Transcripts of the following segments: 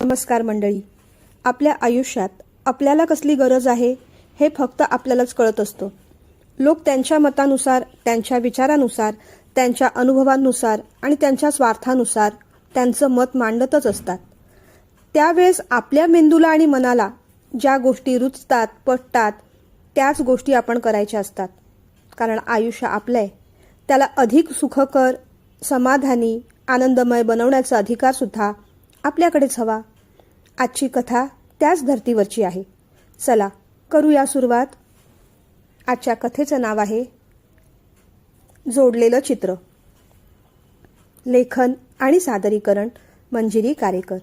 नमस्कार मंडळी. आपल्या आयुष्यात आपल्याला कसली गरज आहे हे फक्त आपल्यालाच कळत असतं. लोक त्यांच्या मतानुसार, त्यांच्या विचारानुसार, त्यांच्या अनुभवांनुसार आणि त्यांच्या स्वार्थानुसार त्यांचं मत मांडतच असतात. त्यावेळेस आपल्या मेंदूला आणि मनाला ज्या गोष्टी रुचतात, पटतात त्याच गोष्टी आपण करायच्या असतात. कारण आयुष्य आपलं आहे, त्याला अधिक सुखकर, समाधानी, आनंदमय बनवण्याचा अधिकारसुद्धा आपल्याकडेच हवा. आजची कथा त्याच धर्तीवरची आहे. चला करूया सुरुवात. आजच्या कथेचं नाव आहे जोडलेलं चित्र. लेखन आणि सादरीकरण मंजिरी कारेकर.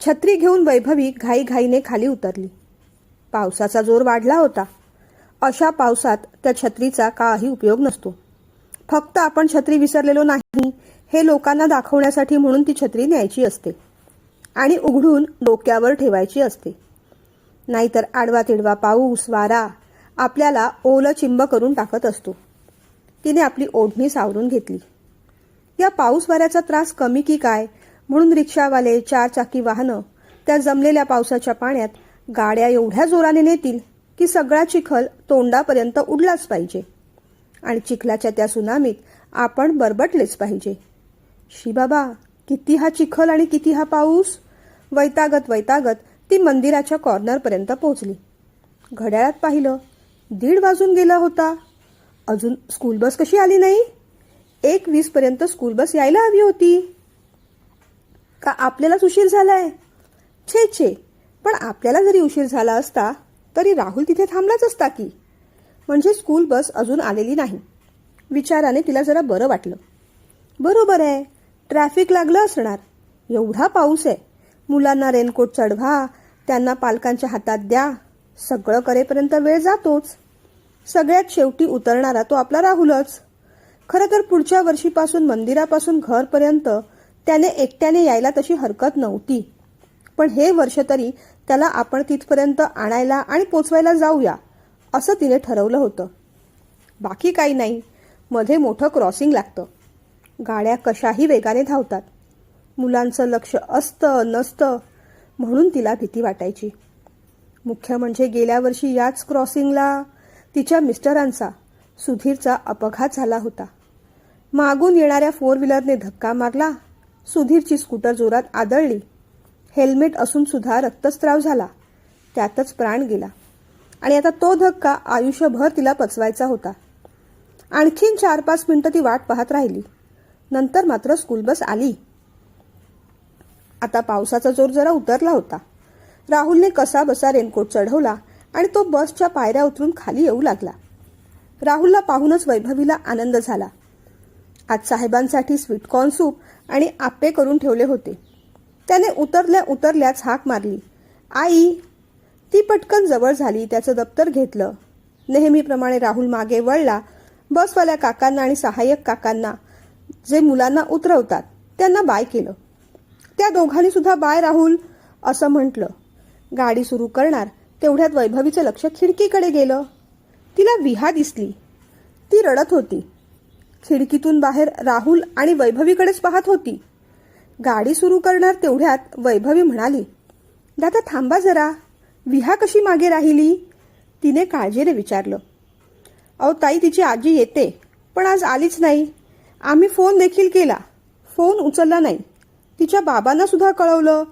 छत्री घेऊन वैभवी घाईघाईने खाली उतरली. पावसाचा जोर वाढला होता. अशा पावसात त्या छत्रीचा काही उपयोग नसतो. फक्त आपण छत्री विसरलेलो नाही हे लोकांना दाखवण्यासाठी म्हणून ती छत्री न्यायची असते आणि उघडून डोक्यावर ठेवायची असते. नाहीतर आडवा तिडवा पाऊस, वारा आपल्याला ओलं चिंब करून टाकत असतो. तिने आपली ओढणी सावरून घेतली. या पाऊस वाऱ्याचा त्रास कमी की काय म्हणून रिक्षावाले, चारचाकी वाहनं त्या जमलेल्या पावसाच्या पाण्यात गाड्या एवढ्या जोराने नेतील की सगळा चिखल तोंडापर्यंत उडलाच पाहिजे आणि चिखलाच्या त्या सुनामीत आपण बरबटलेच पाहिजे. शी बाबा, किती हा चिखल आणि किती हा पाऊस. वैतागत वैतागत ती मंदिराच्या कॉर्नरपर्यंत पोहोचली. घड्याळात पाहिलं, 1:30 वाजून गेला होता. अजून स्कूल बस कशी आली नाही? 1:20 पर्यंत स्कूल बस यायला हवी होती. का आपल्यालाच उशीर झालाय? छे छे, पण आपल्याला जरी उशीर झाला असता तरी राहुल तिथे थांबलाच असता की. म्हणजे स्कूल बस अजून आलेली नाही. विचाराने तिला जरा बरं वाटलं. बरोबर आहे, ट्रॅफिक लागलं असणार. एवढा पाऊस आहे, मुलांना रेनकोट चढवा, त्यांना पालकांच्या हातात द्या, सगळं करेपर्यंत वेळ जातोच. सगळ्यात शेवटी उतरणारा तो आपला राहुलच. खरं तर पुढच्या वर्षीपासून मंदिरापासून घरपर्यंत त्याने एकट्याने यायला तशी हरकत नव्हती. पण हे वर्ष तरी त्याला आपण तिथपर्यंत आणायला आणि पोचवायला जाऊया असं तिने ठरवलं होतं. बाकी काही नाही, मध्ये मोठं क्रॉसिंग लागतं. गाड्या कशाही वेगाने धावतात. मुलांचं लक्ष असतं नसतं म्हणून तिला भीती वाटायची. मुख्य म्हणजे गेल्या वर्षी याच क्रॉसिंगला तिच्या मिस्टरांचा, सुधीरचा अपघात झाला होता. मागून येणाऱ्या 4 व्हीलरने धक्का मारला. सुधीरची स्कूटर जोरात आदळली. हेल्मेट असून सुद्धा रक्तस्राव झाला. त्यातच प्राण गेला. आणि आता तो धक्का आयुष्यभर तिला पचवायचा होता. आणखीन 4-5 मिनिटं ती वाट पाहत राहिली. नंतर मात्र स्कूल बस आली. आता पावसाचा जोर जरा उतरला होता. राहुलने कसा बसा रेनकोट चढवला आणि तो बसच्या पायऱ्या उतरून खाली येऊ लागला. राहुलला पाहूनच वैभवीला आनंद झाला. आज साहेबांसाठी स्वीटकॉर्न सूप आणि आप्पे करून ठेवले होते. त्याने उतरल्या उतरल्याच हाक मारली, आई. ती पटकन जवळ झाली. त्याचं दप्तर घेतलं. नेहमीप्रमाणे राहुल मागे वळला. बसवाल्या काकांना आणि सहाय्यक काकांना, जे मुलांना उतरवतात, त्यांना बाय केलं. त्या दोघांनी सुद्धा बाय राहुल असं म्हटलं. गाडी सुरू करणार तेवढ्यात वैभवीचं लक्ष खिडकीकडे गेलं. तिला विहा दिसली. ती रडत होती. खिडकीतून बाहेर राहुल आणि वैभवीकडेच पाहत होती. गाडी सुरू करणार तेवढ्यात वैभवी म्हणाली, दादा थांबा जरा, विहा कशी मागे राहिली? तिने काळजीने विचारलं. अहो ताई, तिची आजी येते पण आज आलीच नाही. आम्ही फोन देखील केला, फोन उचलला नाही. तिच्या बाबांना सुद्धा कळवलं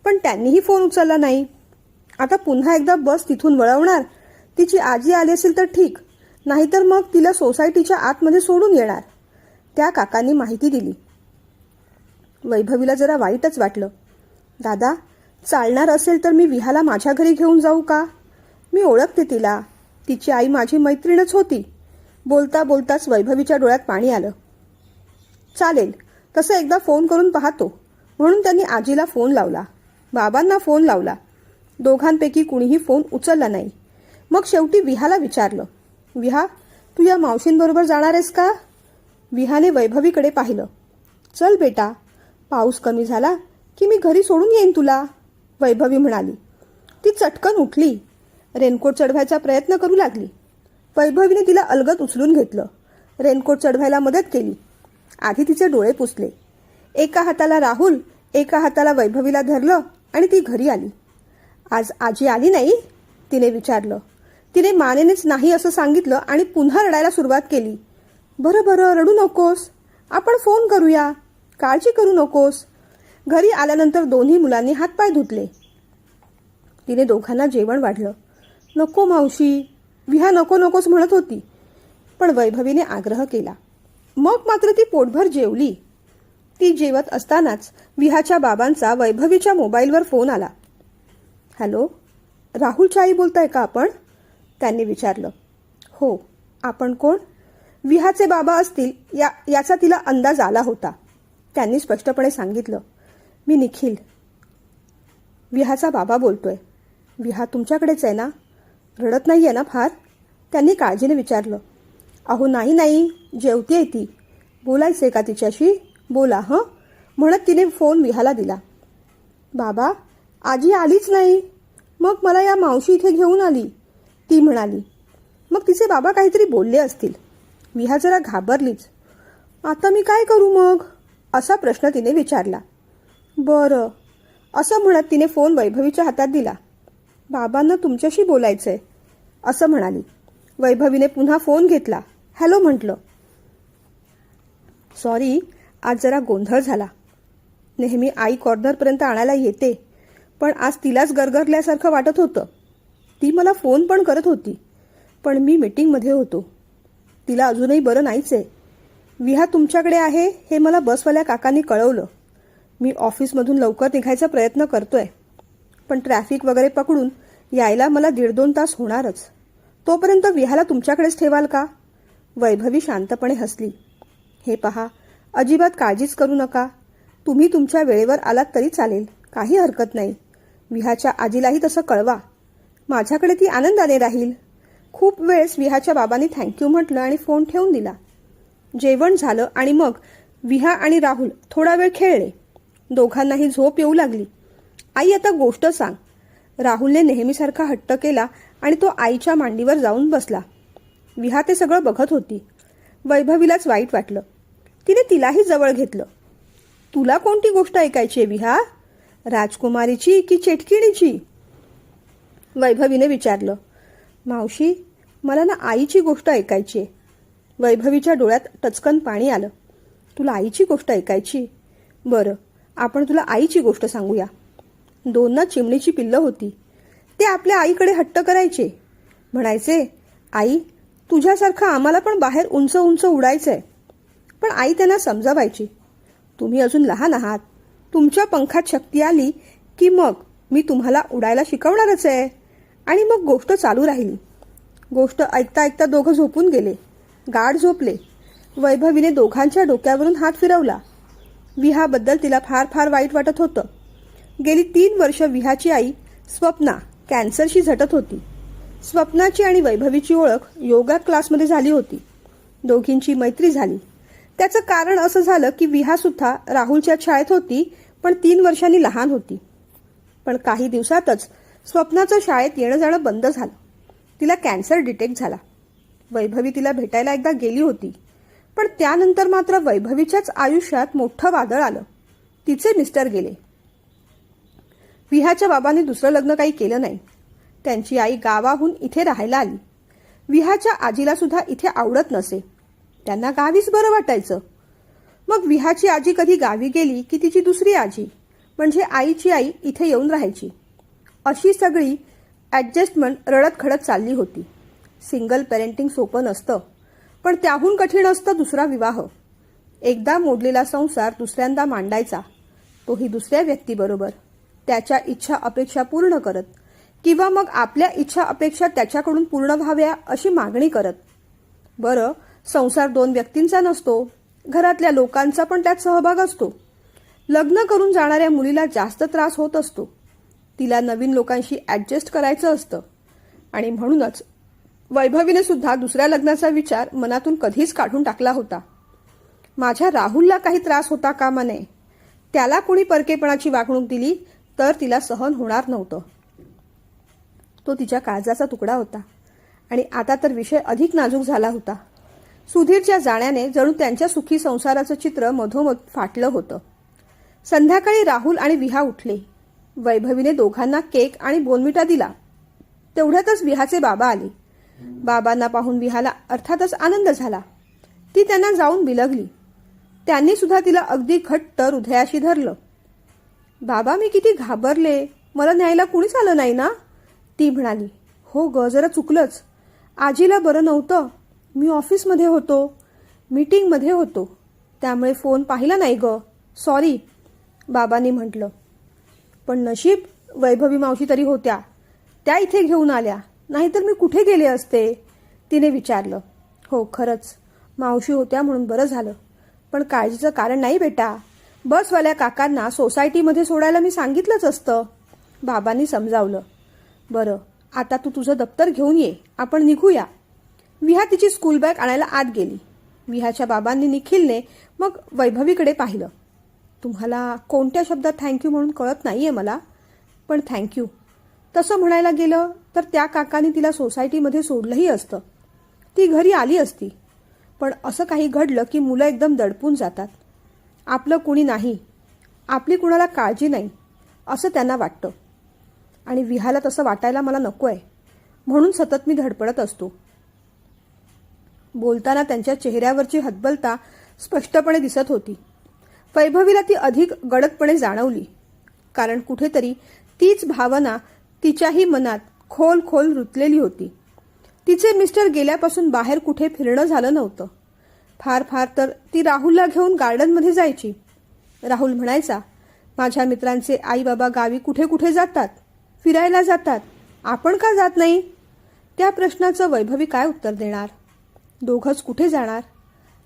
पण त्यांनीही फोन उचलला नाही. आता पुन्हा एकदा बस तिथून वळवणार. तिची आजी आली असेल तर ठीक, नाहीतर मग तिला सोसायटीच्या आतमध्ये सोडून येणार. त्या काकांनी माहिती दिली. वैभवीला जरा वाईटच वाटलं. दादा, चालणार असेल तर मी विहाला माझ्या घरी घेऊन जाऊ का? मी ओळखते तिला, तिची आई माझी मैत्रीणच होती. बोलता बोलताच वैभवीच्या डोळ्यात पाणी आलं. चालेल, तसं एकदा फोन करून पाहतो म्हणून त्यांनी आजीला फोन लावला, बाबांना फोन लावला. दोघांपैकी कुणीही फोन उचलला नाही. मग शेवटी विहाला विचारलं, विहा, तू या मावशींबरोबर जाणार आहेस का? विहाने वैभवीकडे पाहिलं. चल बेटा, पाऊस कमी झाला की मी घरी सोडून येईन तुला, वैभवी म्हणाली. ती चटकन उठली. रेनकोट चढवायचा प्रयत्न करू लागली. वैभवीने तिला अलगद उचलून घेतलं. रेनकोट चढवायला मदत केली. आधी तिचे डोळे पुसले. एका हाताला राहुल, एका हाताला वैभवीला धरलं आणि ती घरी आली. आज आजी आली नाही, तिने विचारलं. तिने मानेनेच नाही असं सांगितलं आणि पुन्हा रडायला सुरुवात केली. बरं बरं, रडू नकोस, आपण फोन करूया, काळजी करू नकोस. घरी आल्यानंतर दोन्ही मुलांनी हातपाय धुतले. तिने दोघांना जेवण वाढलं. नको मावशी, विहा नको नकोस म्हणत होती, पण वैभवीने आग्रह केला. मग मात्र ती पोटभर जेवली. ती जेवत असतानाच विहाच्या बाबांचा वैभवीच्या मोबाईलवर फोन आला. हॅलो, राहुलच्या आई बोलताय का आपण? त्यांनी विचारलं. हो, आपण कोण? विहाचे बाबा असतील याचा तिला अंदाज आला होता. त्यांनी स्पष्टपणे सांगितलं, मी निखिल, विहाचा बाबा बोलतोय. विहा तुमच्याकडेच आहे ना? रडत नाही आहे ना फार? त्यांनी काळजीने विचारलं. अहो नाही, जेवतेय ती. बोलायचंय का तिच्याशी? बोला हं, म्हणत तिने फोन विहाला दिला. बाबा, आजी आलीच नाही, मग मला या मावशी इथे घेऊन आली, ती म्हणाली. मग तिचे बाबा काहीतरी बोलले असतील. विहा जरा घाबरलीच. आता मी काय करू मग, असा प्रश्न तिने विचारला. बरं, असं म्हणत तिने फोन वैभवीच्या हातात दिला. बाबांना तुमच्याशी बोलायचंय, असं म्हणाली. वैभवीने पुन्हा फोन घेतला. हॅलो म्हटलं. सॉरी, आज जरा गोंधळ झाला. नेहमी आई कॉर्नरपर्यंत आणायला येते, पण आज तिलाच गरगरल्यासारखं वाटत होतं. ती मला फोन पण करत होती, पण मी मीटिंगमध्ये होतो. तिला अजूनही बरं नाहीच आहे. विहा तुमच्याकडे आहे हे मला बसवाल्या काकांनी कळवलं. मी ऑफिसमधून लवकर निघायचा प्रयत्न करतोय, पण ट्रॅफिक वगैरे पकडून यायला मला 1.5-2 तास होणारच. तोपर्यंत विहाला तुमच्याकडेच ठेवाल का? वैभवी शांतपणे हसली. हे पहा, अजिबात काळजीच करू नका. तुम्ही तुमच्या वेळेवर आलात तरी चालेल, काही हरकत नाही. विहाच्या आजीलाही तसं कळवा. माझ्याकडे ती आनंदाने राहील. खूप वेळेस विहाच्या बाबांनी थँक्यू म्हटलं आणि फोन ठेवून दिला. जेवण झालं आणि मग विहा आणि राहुल थोडा वेळ खेळले. दोघांनाही झोप येऊ लागली. आई, आता गोष्ट सांग. राहुलने नेहमीसारखा हट्ट केला आणि तो आईच्या मांडीवर जाऊन बसला. विहा ते सगळं बघत होती. वैभवीलाच वाईट वाटलं. तिने तिलाही जवळ घेतलं. तुला कोणती गोष्ट ऐकायची आहे विहा? राजकुमारीची की चेटकिणीची? वैभवीने विचारलं. मावशी, मला ना आईची गोष्ट ऐकायची आहे. वैभवीच्या डोळ्यात टचकन पाणी आलं. तुला आईची गोष्ट ऐकायची? बरं, आपण तुला आईची गोष्ट सांगूया. 2 चिमणीची पिल्लं होती. ते आपल्या आईकडे हट्ट करायचे. म्हणायचे, आई, तुझ्यासारखं आम्हाला पण बाहेर उंच उंच उडायचंय. पण आई त्यांना समजावायची, तुम्ही अजून लहान आहात. तुमच्या पंखात शक्ती आली की मग मी तुम्हाला उडायला शिकवणारच आहे. आणि मग गोष्ट चालू राहिली. गोष्ट ऐकता ऐकता दोघं झोपून गेले. गाढ झोपले. वैभवीने दोघांच्या डोक्यावरून हात फिरवला. विहाबद्दल तिला फार फार वाईट वाटत होतं. गेली 3 वर्ष विहाची आई स्वप्ना कॅन्सरशी झटत होती. स्वप्नाची आणि वैभवीची ओळख योगा क्लासमध्ये झाली होती. दोघींची मैत्री झाली. त्याचं कारण असं झालं की विहा सुद्धा राहुलच्या शाळेत होती, पण 3 वर्षांनी लहान होती. पण काही दिवसातच स्वप्नाचं शाळेत येणं जाणं बंद झालं. तिला कॅन्सर डिटेक्ट झाला. वैभवी तिला भेटायला एकदा गेली होती, पण त्यानंतर मात्र वैभवीच्याच आयुष्यात मोठं वादळ आलं. तिचे मिस्टर गेले. विहाच्या बाबांनी दुसरं लग्न काही केलं नाही. त्यांची आई गावाहून इथे राहायला आली. विहाच्या आजीला सुद्धा इथे आवडत नसे. त्यांना गावीच बरं वाटायचं. मग विहाची आजी कधी गावी गेली की तिची दुसरी आजी म्हणजे आईची आई इथे येऊन राहायची. अशी सगळी ॲडजस्टमेंट रडत खडत चालली होती. सिंगल पेरेंटिंग सोपं नसतं, पण त्याहून कठीण असतं दुसरा विवाह. एकदा मोडलेला संसार दुसऱ्यांदा मांडायचा, तोही दुसऱ्या व्यक्तीबरोबर, त्याच्या इच्छा अपेक्षा पूर्ण करत किंवा मग आपल्या इच्छा अपेक्षा त्याच्याकडून पूर्ण व्हाव्या अशी मागणी करत. बरं, संसार 2 व्यक्तींचा नसतो, घरातल्या लोकांचा पण त्यात सहभाग असतो. लग्न करून जाणाऱ्या मुलीला जास्त त्रास होत असतो. तिला नवीन लोकांशी ॲडजस्ट करायचं असतं. आणि म्हणूनच वैभवीने सुद्धा दुसऱ्या लग्नाचा विचार मनातून कधीच काढून टाकला होता. माझ्या राहुलला काही त्रास होता कामा नये. त्याला कोणी परकेपणाची वागणूक दिली तर तिला सहन होणार नव्हतं. तो तिच्या काळजाचा तुकडा होता आणि आता तर विषय अधिक नाजूक झाला होता. सुधीरच्या जाण्याने जणू त्यांच्या सुखी संसाराचं चित्र मधोमध फाटलं होतं. संध्याकाळी राहुल आणि विहा उठले. वैभवीने दोघांना केक आणि बोनविटा दिला. तेवढ्यातच विहाचे बाबा आले. बाबांना पाहून विहाला अर्थातच आनंद झाला. ती त्यांना जाऊन बिलगली. त्यांनी सुद्धा तिला अगदी घट्ट हृदयाशी धरलं. बाबा, मी किती घाबरले. मला न्यायला कुणीच आलं नाही ना? ती म्हणाली. हो ग, जरा चुकलंच. आजीला बरं नव्हतं. मी ऑफिसमध्ये होतो, मीटिंगमध्ये होतो, त्यामुळे फोन पाहिला नाही ग. सॉरी, बाबांनी म्हटलं. पण नशीब वैभवी मावशी तरी होत्या. त्या इथे घेऊन आल्या, नाहीतर मी कुठे गेले असते, तिने विचारलं. हो, खरंच मावशी होत्या म्हणून बरं झालं. पण काळजीचं कारण नाही बेटा. बसवाल्या काकांना सोसायटीमध्ये सोडायला मी सांगितलंच असतं, बाबांनी समजावलं. बरं, आता तू तुझं दप्तर घेऊन ये, आपण निघूया. विहा तिची स्कूल बॅग आणायला आत गेली. विहाच्या बाबांनी निखिलने मग वैभवीकडे पाहिलं. तुम्हाला कोणत्या शब्दात थँक्यू म्हणून कळत नाहीये मला, पण थँक्यू. तसं म्हणायला गेलं तर त्या काकांनी तिला सोसायटीमध्ये सोडलंही असतं. ती घरी आली असती. पण असं काही घडलं की मुलं एकदम दडपून जातात. आपलं कुणी नाही, आपली कुणाला काळजी नाही असं त्यांना वाटतं. आणि विहाला तसं वाटायला मला नको आहे, म्हणून सतत मी धडपडत असतो. बोलताना त्यांच्या चेहऱ्यावरची हतबलता स्पष्टपणे दिसत होती. वैभवीला ती अधिक गडदपणे जाणवली, कारण कुठेतरी तीच भावना तिच्याही मनात खोल खोल रुतलेली होती. तिचे मिस्टर गेल्यापासून बाहेर कुठे फिरणं झालं नव्हतं. फार फार तर ती राहुलला घेऊन गार्डनमध्ये जायची. राहुल म्हणायचा, माझ्या मित्रांचे आई बाबा गावी कुठे कुठे जातात, फिरायला जातात, आपण का जात नाही? त्या प्रश्नाचं वैभवी काय उत्तर देणार? दोघंच कुठे जाणार?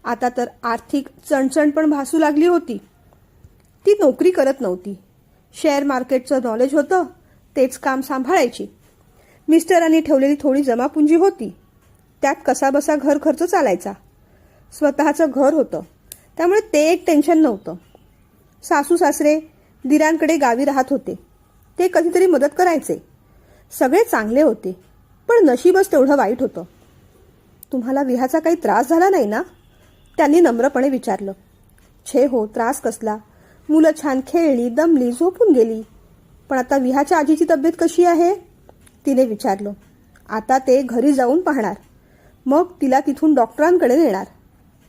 आता तर आर्थिक चणचण पण भासू लागली होती. ती नोकरी करत नव्हती. शेअर मार्केटचं नॉलेज होतं, तेच काम सांभाळायची. मिस्टरांनी ठेवलेली थोडी जमापुंजी होती, त्यात कसाबसा घर खर्च चालायचा. स्वतःचं घर होतं, त्यामुळे ते एक टेन्शन नव्हतं. सासू सासरे दिरांकडे गावी राहत होते, ते कधीतरी मदत करायचे. सगळे चांगले होते, पण नशीबच तेवढं वाईट होतं. तुम्हाला विहाचा काही त्रास झाला नाही ना? त्यांनी नम्रपणे विचारलं. छे हो, त्रास कसला. मुलं छान खेळली, दमली, झोपून गेली. पण आता विहाच्या आजीची तब्येत कशी आहे? तिने विचारलं. आता ते घरी जाऊन पाहणार, मग तिला तिथून डॉक्टरांकडे नेणार.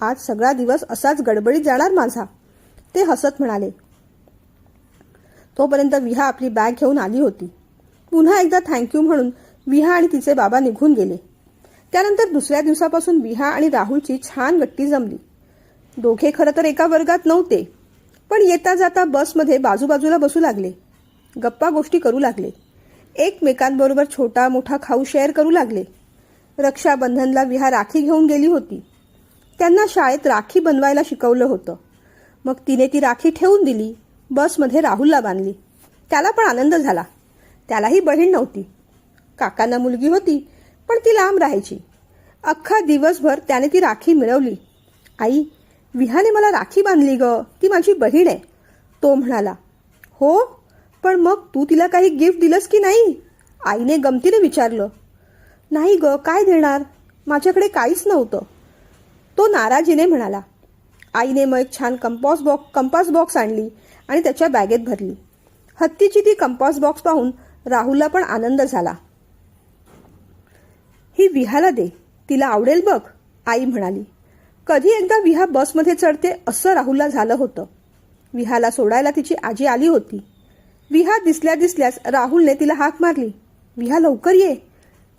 आज सगळा दिवस असाच गडबडीत जाणार माझा, ते हसत म्हणाले. तोपर्यंत विहा आपली बॅग घेऊन आली होती. पुन्हा एकदा थँक्यू म्हणून विहा आणि तिचे बाबा निघून गेले. त्यानंतर दुसऱ्या दिवसापासून विहा आणि राहुलची छान गट्टी जमली. दोघे खरं तर एका वर्गात नव्हते, पण येता जाता बसमध्ये बाजूबाजूला बसू लागले. गप्पा गोष्टी करू लागले. एकमेकांबरोबर छोटा मोठा खाऊ शेअर करू लागले. रक्षाबंधनला विहा राखी घेऊन गेली होती. त्यांना शाळेत राखी बनवायला शिकवलं होतं. मग तिने ती राखी ठेवून दिली, बसमध्ये राहुलला बांधली. त्याला पण आनंद झाला. त्यालाही बहीण नव्हती. काकांना मुलगी होती, पण ती लांब राहायची. अख्खा दिवसभर त्याने ती राखी मिळवली. आई, विहाने मला राखी बांधली ग, ती माझी बहीण आहे, तो म्हणाला. हो, पण मग तू तिला काही गिफ्ट दिलंस की नाही? आईने गमतीने विचारलं. नाही ग, काय देणार, माझ्याकडे काहीच नव्हतं, तो नाराजीने म्हणाला. आईने मग एक छान कंपास बॉक्स आणली आणि त्याच्या बॅगेत भरली. हत्तीची ती कंपास बॉक्स पाहून राहुलला पण आनंद झाला. ही विहाला दे, तिला आवडेल बघ, आई म्हणाली. कधी एकदा विहा बसमध्ये चढते असं राहुलला झालं होतं. विहाला सोडायला तिची आजी आली होती. विहा दिसल्याच राहुलने तिला हाक मारली. विहा, लवकर ये,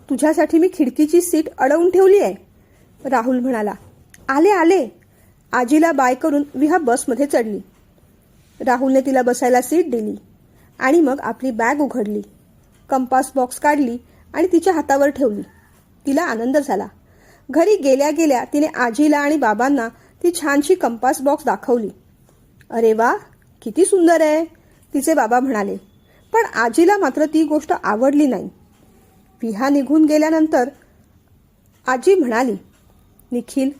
तुझ्यासाठी मी खिडकीची सीट अडवून ठेवली आहे, राहुल म्हणाला. आले आले. आजीला बाय करून विहा बसमध्ये चढली. राहुलने तिला बसायला सीट दिली आणि मग आपली बॅग उघडली, कंपास बॉक्स काढली आणि तिच्या हातावर ठेवली. तिला आनंद झाला. घरी गेल्या गेल्या तिने आजीला आणि बाबांना ती छानशी कंपास बॉक्स दाखवली. अरे वा, किती सुंदर आहे, तिचे बाबा म्हणाले. पण आजीला मात्र ती गोष्ट आवडली नाही. विहा निघून गेल्यानंतर आजी म्हणाली, निखिल,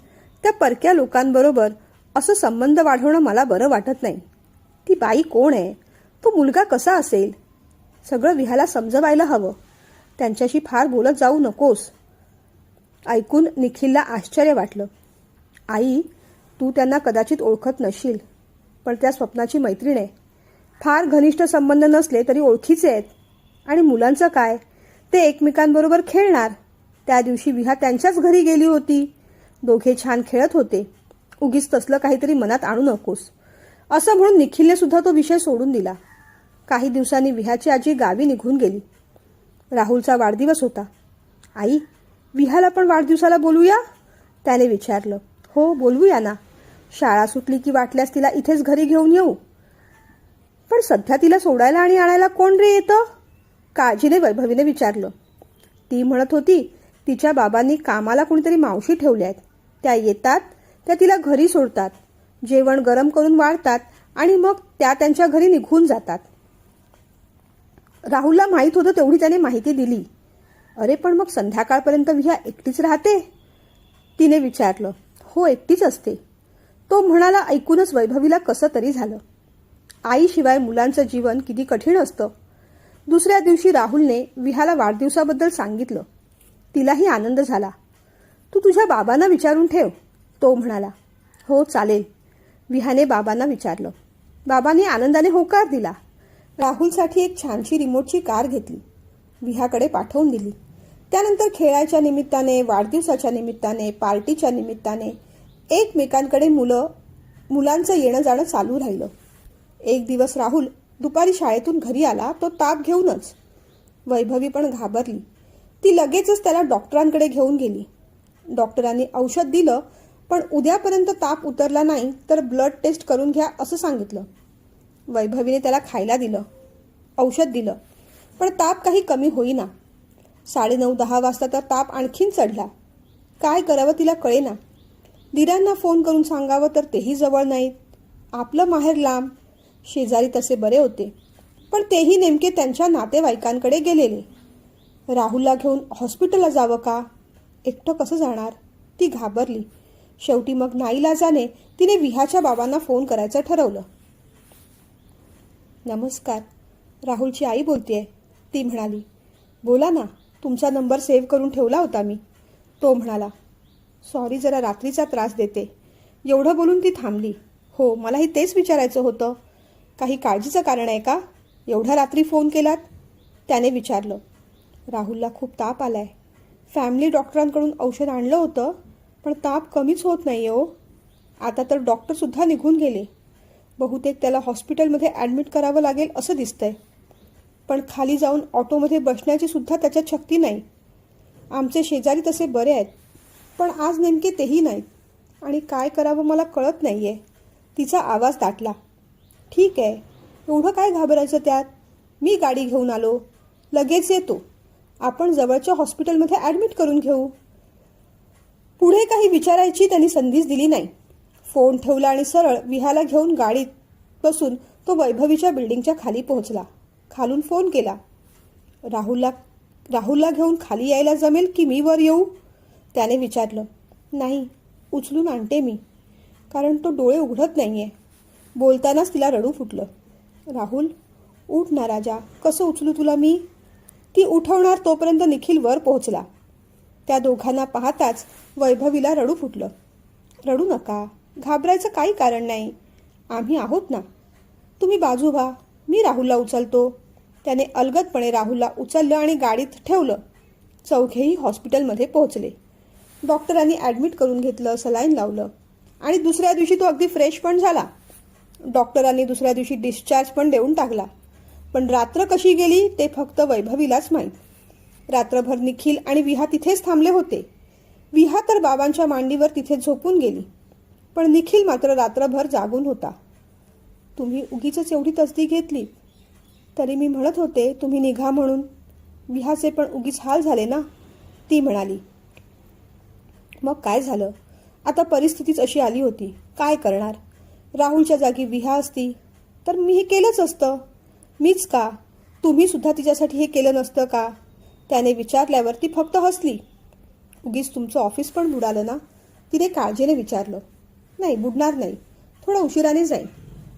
त्या परक्या लोकांबरोबर असं संबंध वाढवणं मला बरं वाटत नाही. ती बाई कोण आहे, तो मुलगा कसा असेल, सगळं विहाला समजवायला हवं. त्यांच्याशी फार बोलत जाऊ नकोस. ऐकून निखिलला आश्चर्य वाटलं. आई, तू त्यांना कदाचित ओळखत नशील, पण त्या स्वप्नाची मैत्रीण आहे. फार घनिष्ठ संबंध नसले तरी ओळखीचे आहेत. आणि मुलांचं काय, ते एकमेकांबरोबर खेळणार. त्या दिवशी विहा त्यांच्याच घरी गेली होती. दोघे छान खेळत होते. उगीच तसलं काहीतरी मनात आणू नकोस असं म्हणून निखिलने सुद्धा तो विषय सोडून दिला. काही दिवसांनी विहाची आजी गावी निघून गेली. राहुलचा वाढदिवस होता. आई, विहाला पण वाढदिवसाला बोलूया, त्याने विचारलं. हो, बोलवूया ना. शाळा सुटली की वाटल्यास तिला इथेच घरी घेऊन येऊ. पण सध्या तिला सोडायला आणि आणायला कोण रे येतं, काळजीने वैभवीने विचारलं. ती म्हणत होती तिच्या बाबांनी कामाला कुणीतरी मावशी ठेवल्या आहेत. त्या येतात, त्या तिला घरी सोडतात, जेवण गरम करून वाढतात आणि मग त्या त्यांच्या घरी निघून जातात. राहुलला माहीत होतं तेवढी त्याने माहिती दिली. अरे पण मग संध्याकाळपर्यंत विहा एकटीच राहते, तिने विचारलं. हो, एकटीच असते, तो म्हणाला. ऐकूनच वैभवीला कसं तरी झालं. आईशिवाय मुलांचं जीवन किती कठीण असतं. दुसऱ्या दिवशी राहुलने विहाला वाढदिवसाबद्दल सांगितलं. तिलाही आनंद झाला. तू तुझ्या बाबांना विचारून ठेव, तो म्हणाला. हो चालेल, विहाने बाबांना विचारलं. बाबांनी आनंदाने होकार दिला. राहुलसाठी एक छानशी रिमोटची कार घेतली, विहाकडे पाठवून दिली. त्यानंतर खेळाच्या निमित्ताने, वाढदिवसाच्या निमित्ताने, पार्टीच्या निमित्ताने एकमेकांकडे मुलांचं येणं जाणं चालू राहिलं. एक दिवस राहुल दुपारी शाळेतून घरी आला, तो ताप घेऊनच. वैभवी पण घाबरली. ती लगेचच त्याला डॉक्टरांकडे घेऊन गेली. डॉक्टरांनी औषध दिलं, पण उद्यापर्यंत ताप उतरला नाही तर ब्लड टेस्ट करून घ्या असं सांगितलं. वैभवीने त्याला खायला दिलं, औषध दिलं, पण ताप काही कमी होईना. 9:30-10 वाजता तर ताप आणखीन चढला. काय करावं तिला कळेना. दिरांना फोन करून सांगावं तर तेही जवळ नाहीत. आपलं माहेर लांब. शेजारी तसे बरे होते, पण तेही नेमके त्यांच्या नातेवाईकांकडे गेलेले. राहुलला घेऊन हॉस्पिटलला जावं का? एकटं कसं जाणार? ती घाबरली. शेवटी मग नाईलाजाने तिने विहाच्या बाबांना फोन करायचं ठरवलं. नमस्कार, राहुलची आई बोलतेय, ती म्हणाली. बोला ना, तुमचा नंबर सेव्ह करून ठेवला होता मी, तो म्हणाला. सॉरी, जरा रात्रीचा त्रास देते. एवढं बोलून ती थांबली. हो, मलाही तेच विचारायचं होतं. काही काळजीचं कारण आहे का, एवढ्या रात्री फोन केलात, त्याने विचारलं. राहुलला खूप ताप आलाय. फॅमिली डॉक्टरांकडून औषध आणलं होतं, पण ताप कमीच होत नाही हो. आता तर डॉक्टरसुद्धा निघून गेले. बहुतेक त्याला हॉस्पिटलमध्ये ॲडमिट करावं लागेल असं दिसतंय. पण खाली जाऊन ऑटोमध्ये बसण्याची सुद्धा त्याच्यात शक्ती नाही. आमचे शेजारी तसे बरे आहेत, पण आज नेमके तेही नाहीत. आणि काय करावं मला कळत नाही आहे. तिचा आवाज दाटला. ठीक आहे, एवढं काय घाबरायचं त्यात. मी गाडी घेऊन आलो, लगेच येतो. आपण जवळच्या हॉस्पिटलमध्ये ॲडमिट करून घेऊ. पुढे काही विचारायची त्यांनी संधीच दिली नाही. फोन ठेवला आणि सरळ विहाला घेऊन गाडीत बसून तो वैभवीच्या बिल्डिंगच्या खाली पोहोचला. खालून फोन केला. राहुलला घेऊन खाली यायला जमेल की मी वर येऊ, त्याने विचारलं. नाही, उचलून आणते मी, कारण तो डोळे उघडत नाही आहे. बोलतानाच तिला रडू फुटलं. राहुल, उठ ना राजा, कसं उचलू तुला मी. ती उठवणार तोपर्यंत निखिल वर पोहोचला. त्या दोघांना पाहताच वैभवीला रडू फुटलं. रडू नका, घाबरायचं काही कारण नाही. आम्ही आहोत ना. तुम्ही बाजू व्हा, मी राहुलला उचलतो. त्याने अलगदपणे राहुलला उचललं आणि गाडीत ठेवलं. चौघेही हॉस्पिटलमध्ये पोहोचले. डॉक्टरांनी ॲडमिट करून घेतलं, सलाईन लावलं आणि दुसऱ्या दिवशी तो अगदी फ्रेश पण झाला. डॉक्टरांनी दुसऱ्या दिवशी डिस्चार्ज पण देऊन टाकला. पण रात्र कशी गेली ते फक्त वैभवीलाच माहीत. रात्रभर निखिल आणि विहा तिथेच थांबले होते. विहा तर बाबांच्या मांडीवर तिथे झोपून गेली, पण निखिल मात्र रात्रभर जागून होता. तुम्ही उगीच एवढी तसदी घेतली. तरी मी म्हणत होते तुम्ही निघा म्हणून. विहाचे पण उगीच हाल झाले ना, ती म्हणाली. मग काय झालं, आता परिस्थितीच अशी आली होती, काय करणार. राहुलच्या जागी विहा असती तर मी हे केलंच असतं. मीच का, तुम्ही सुद्धा तिच्यासाठी हे केलं नसतं का, त्याने विचारल्यावर ती फक्त हसली. उगीच तुमचं ऑफिस पण बुडालं ना, तिने काळजीने विचारलं. नाही, बुडणार नाही, थोडं उशिराने जाईन.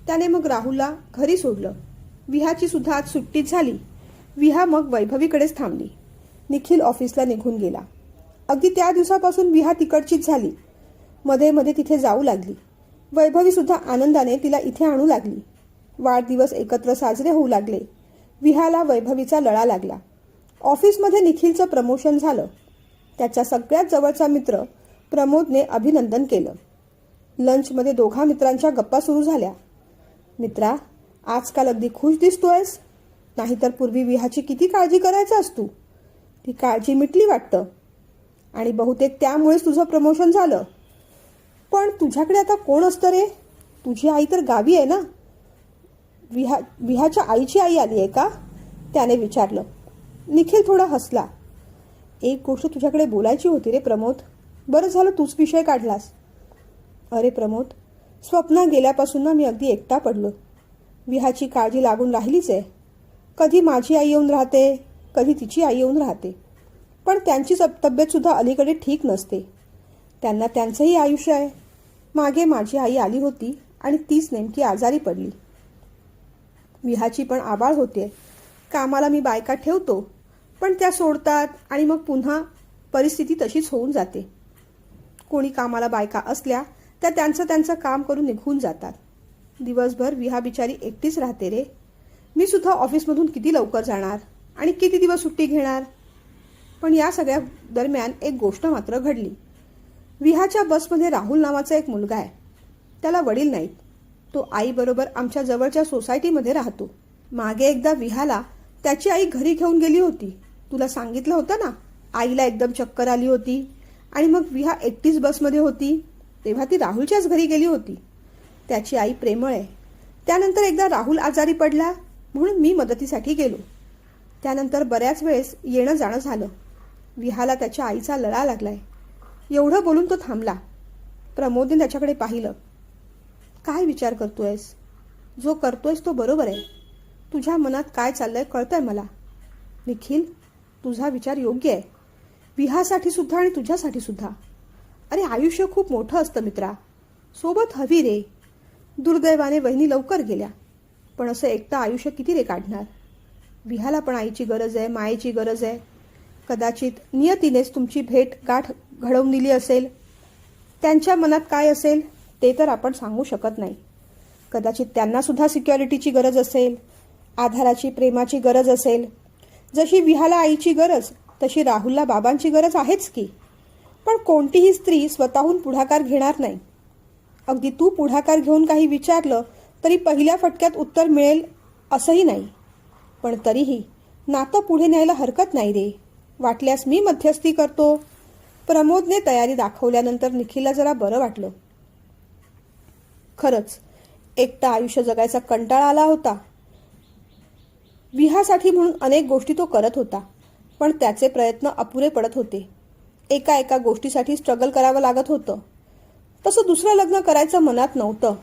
त्याने मग राहुलला घरी सोडलं. विहाची सुद्धा आज सुट्टीच झाली. विहा मग वैभवीकडेच थांबली. निखिल ऑफिसला निघून गेला. अगदी त्या दिवसापासून विहा तिकडचीच झाली. मध्ये मध्ये तिथे जाऊ लागली. वैभवी सुद्धा आनंदाने तिला इथे आणू लागली. वाढदिवस एकत्र साजरे होऊ लागले. विहाला वैभवीचा लळा लागला. ऑफिसमध्ये निखिलचं प्रमोशन झालं. त्याच्या सगळ्यात जवळचा मित्र प्रमोदने अभिनंदन केलं. लंचमध्ये दोघा मित्रांच्या गप्पा सुरू झाल्या. मित्रा, आजकाल अगदी खुश दिसतोयस. नाहीतर पूर्वी विहाची किती काळजी करायचास तू. ती काळजी मिटली वाटतं. आणि बहुतेक त्यामुळेच तुझं प्रमोशन झालं. पण तुझ्याकडे आता कोण असतं रे? तुझी आई तर गावी आहे ना. विहाच्या आईची आई आली आहे का? त्याने विचारलं. निखिल थोडा हसला. एक गोष्ट तुझ्याकडे बोलायची होती रे प्रमोद. बरं झालं तूच विषय काढलास. अरे प्रमोद, स्वप्ना गेल्यापासून ना मी अगदी एकटा पडलो. विहाची काळजी लागून राहिलीच आहे. कधी माझी आई येऊन राहते, कधी तिची आई येऊन राहते. पण त्यांची तब्येतसुद्धा अलीकडे ठीक नसते. त्यांना त्यांचंही आयुष्य आहे. मागे माझी आई आली होती आणि तीच नेमकी आजारी पडली. विहाची पण आबाळ होते. कामाला मी बायका ठेवतो, पण त्या सोडतात आणि मग पुन्हा परिस्थिती तशीच होऊन जाते. कोणी कामाला बायका असल्या त्या त्यांचं काम करून निघून जातात. दिवसभर विहा बिचारी एकटीच राहते रे. मी सुद्धा ऑफिसमधून किती लवकर जाणार आणि किती दिवस सुट्टी घेणार. पण या सगळ्या दरम्यान एक गोष्ट मात्र घडली. विहाच्या बसमध्ये राहुल नावाचा एक मुलगा आहे. त्याला वडील नाहीत. तो आईबरोबर आमच्या जवळच्या सोसायटीमध्ये राहतो. मागे एकदा विहाला त्याची आई घरी घेऊन गेली होती. तुला सांगितलं होतं ना, आईला एकदम चक्कर आली होती आणि मग विहा एकटीच बसमध्ये होती. तेव्हा ती राहुलच्याच घरी गेली होती. त्याची आई प्रेमळ आहे. त्यानंतर एकदा राहुल आजारी पडला म्हणून मी मदतीसाठी गेलो. त्यानंतर बऱ्याच वेळेस येणं जाणं झालं. विहाला त्याच्या आईचा लळा लागलाय. एवढं बोलून तो थांबला. प्रमोदने त्याच्याकडे पाहिलं. काय विचार करतोयस? जो करतोयस तो बरोबर आहे. तुझ्या मनात काय चाललंय कळतंय मला. निखिल, तुझा विचार योग्य आहे. विहासाठी सुद्धा आणि तुझ्यासाठी सुद्धा. अरे आयुष्य खूप मोठं असतं मित्रा. सोबत हवी रे. दुर्दैवाने वहिनी लवकर गेल्या. पण असं एकटं आयुष्य किती रे काढणार. विहाला पण आईची गरज आहे, मायेची गरज आहे. कदाचित नियतीनेच तुमची भेट गाठ घडवून दिली असेल. त्यांच्या मनात काय असेल ते तर आपण सांगू शकत नाही. कदाचित त्यांना सुद्धा सिक्युरिटीची गरज असेल, आधाराची, प्रेमाची गरज असेल. जशी विहाला आईची गरज तशी राहुलला बाबांची गरज आहेच की. पण कोणतीही स्त्री स्वतःहून पुढाकार घेणार नाही. अगदी तू पुढाकार घेऊन काही विचारलं तरी पहिल्या फटक्यात उत्तर मिळेल असंही नाही. पण तरीही नातं पुढे न्यायला हरकत नाही रे. वाटल्यास मी मध्यस्थी करतो. प्रमोदने तयारी दाखवल्यानंतर निखिलला जरा बरं वाटलं. खरंच एकटं आयुष्य जगायचा कंटाळा आला होता. विहासाठी म्हणून अनेक गोष्टी तो करत होता, पण त्याचे प्रयत्न अपुरे पडत होते. एका गोष्टीसाठी स्ट्रगल करावं लागत होतं. तसं दुसरं लग्न करायचं मनात नव्हतं.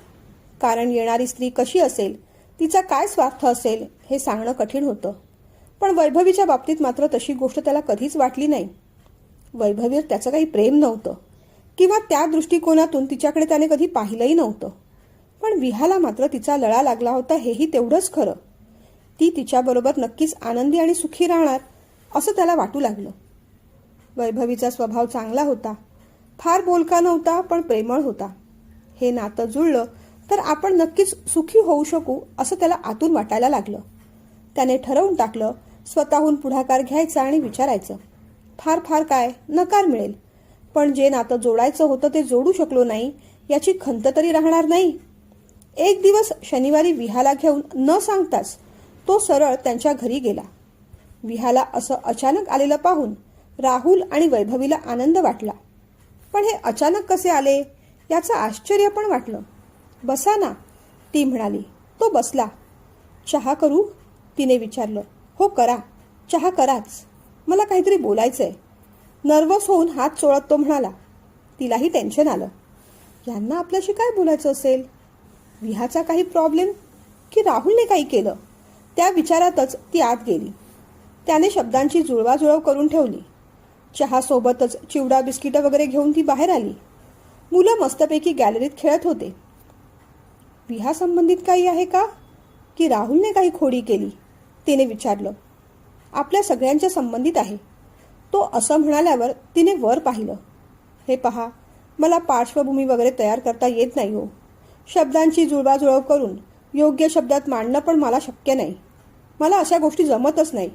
कारण येणारी स्त्री कशी असेल, तिचा काय स्वार्थ असेल हे सांगणं कठीण होतं. पण वैभवीच्या बाबतीत मात्र तशी गोष्ट त्याला कधीच वाटली नाही. वैभवीवर त्याचं काही प्रेम नव्हतं किंवा त्या दृष्टिकोनातून तिच्याकडे त्याने कधी पाहिलंही नव्हतं. पण विहाला मात्र तिचा लळा लागला होता हेही तेवढंच खरं. ती तिच्याबरोबर नक्कीच आनंदी आणि सुखी राहणार असं त्याला वाटू लागलं. वैभवीचा स्वभाव चांगला होता. फार बोलका नव्हता, पण प्रेमळ होता. हे नातं जुळलं तर आपण नक्कीच सुखी होऊ शकू असं त्याला आतून वाटायला लागलं. त्याने ठरवून टाकलं, स्वतःहून पुढाकार घ्यायचा आणि विचारायचं. फार काय, नकार मिळेल, पण जे नातं जोडायचं होतं ते जोडू शकलो नाही याची खंत तरी राहणार नाही. एक दिवस शनिवारी विहाला घेऊन न सांगताच तो सरळ त्यांच्या घरी गेला. विहाला असं अचानक आलेलं पाहून राहुल आणि वैभवीला आनंद वाटला. पण हे अचानक कसे आले याचं आश्चर्य पण वाटलं. बसा ना, ती म्हणाली. तो बसला. चहा करू? तिने विचारलं. हो करा, चहा कराच. मला काहीतरी बोलायचंय. नर्वस होऊन हात चोळत तो म्हणाला. तिलाही टेन्शन आलं. यांना आपल्याशी काय बोलायचं असेल? विहाचा काही प्रॉब्लेम की राहुलने काही केलं? त्या विचारातच ती आत गेली. त्याने शब्दांची जुळवाजुळव करून ठेवली. चहासोबतच चिवडा बिस्किटं वगैरे घेऊन ती बाहेर आली. मुलं मस्तपैकी गॅलरीत खेळत होते. विहा संबंधित काही आहे का, की राहुलने काही खोडी केली? तिने विचारलं. आपल्या सगळ्यांच्या संबंधित आहे. तो असं म्हणाल्यावर तिने वर पाहिलं. हे पहा, मला पार्श्वभूमी वगैरे तयार करता येत नाही हो. शब्दांची जुळवाजुळव करून योग्य शब्दात मांडणं पण मला शक्य नाही. मला अशा गोष्टी जमतच नाही.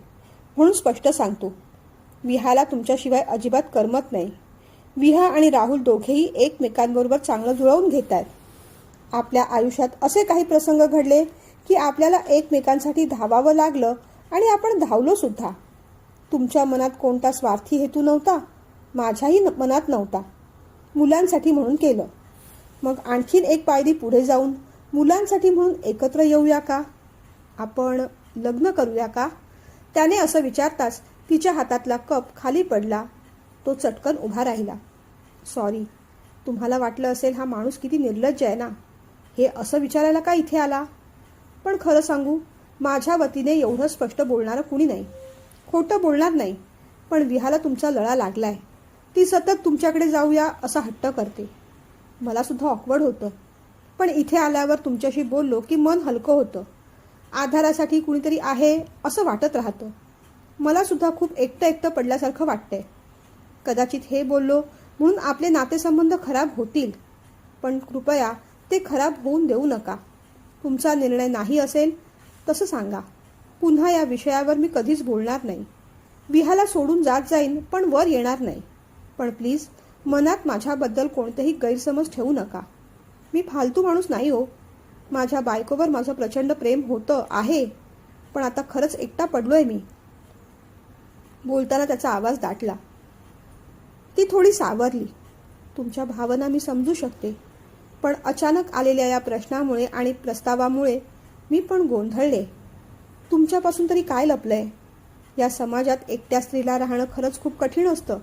म्हणून स्पष्ट सांगतो, विहाला तुमच्याशिवाय अजिबात करमत नाही. विहा आणि राहुल दोघेही एकमेकांबरोबर चांगलं जुळवून घेत आहेत. आपल्या आयुष्यात असे काही प्रसंग घडले की आपल्याला एकमेकांसाठी धावावं लागलं आणि आपण धावलो सुद्धा. तुमच्या मनात कोणता स्वार्थी हेतू नव्हता, माझ्याही मनात नव्हता. मुलांसाठी म्हणून केलं. मग आणखीन एक पायरी पुढे जाऊन मुलांसाठी म्हणून एकत्र येऊया का? आपण लग्न करूया का? त्याने असं विचारताच तिच्या हातातला कप खाली पडला. तो चटकन उभा राहिला. सॉरी, तुम्हाला वाटलं असेल हा माणूस किती निर्लज्ज आहे ना, हे असं विचारायला का इथे आला? पण खरं सांगू, माझ्या वतीने एवढं स्पष्ट बोलणारं कुणी नाही. खोटं बोलणार नाही, पण विहाला तुमचा लळा लागलाय. ती सतत तुमच्याकडे जाऊया असा हट्ट करते. मला सुद्धा ऑकवर्ड होतं, पण इथे आल्यावर तुमच्याशी बोललो की मन हलकं होतं. आधारासाठी कुणीतरी आहे असं वाटत राहतं. मला सुद्धा खूप एकटं एकटं पडल्यासारखं वाटतंय. कदाचित हे बोललो म्हणून आपले नातेसंबंध खराब होतील, पण कृपया ते खराब होऊन देऊ नका. तुमचा निर्णय नाही असेल तसं सांगा. पुन्हा या विषयावर मी कधीच बोलणार नाही. विहाला सोडून जात जाईन, पण वर येणार नाही. पण प्लीज मनात माझ्याबद्दल कोणतेही गैरसमज ठेवू नका. मी फालतू माणूस नाही हो. माझ्या बायकोवर माझं प्रचंड प्रेम होतं आहे, पण आता खरंच एकटा पडलोय मी. बोलताना त्याचा आवाज दाटला. ती थोडी सावरली. तुमच्या भावना मी समजू शकते, पण अचानक आलेल्या या प्रश्नामुळे आणि प्रस्तावामुळे मी पण गोंधळले. तुमच्यापासून तरी काय लपलंय? या समाजात एकट्या स्त्रीला राहणं खरंच खूप कठीण असतं.